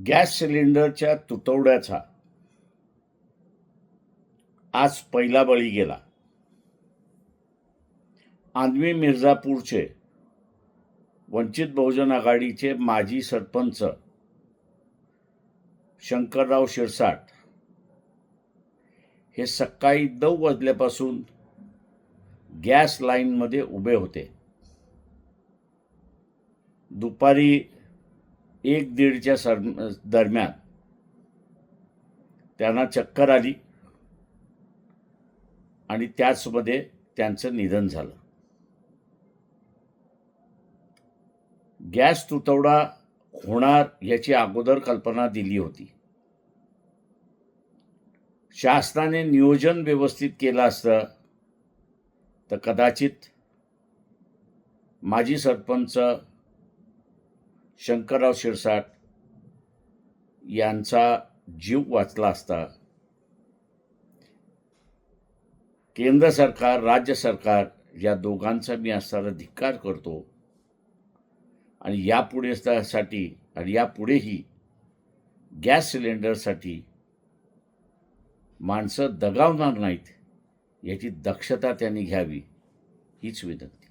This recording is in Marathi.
गॅस सिलेंडरच्या तुटवड्याचा आज पहिला बळी गेला. आंधळी मिर्झापूरचे वंचित बहुजन आघाडीचे माजी सरपंच शंकरराव शिरसाट हे सकाळी 9 वाजल्यापासून गॅस लाईनमध्ये उभे होते. दुपारी 1-1:30च्या दरम्यान त्यांना चक्कर आली आणि त्याचमध्ये त्यांचं निधन झालं. गॅस तुटवडा होणार याची अगोदर कल्पना दिली होती. शासनाने नियोजन व्यवस्थित केलं असतं तर कदाचित माजी सरपंच शंकरराव शिरसाट यांचा जीव वाचला असता. केंद्र सरकार, राज्य सरकार या दोघांचा मी असणारा धिक्कार करतो आणि यापुढेही गॅस सिलेंडरसाठी माणसं दगावणार नाहीत याची दक्षता त्यांनी घ्यावी हीच विनंती.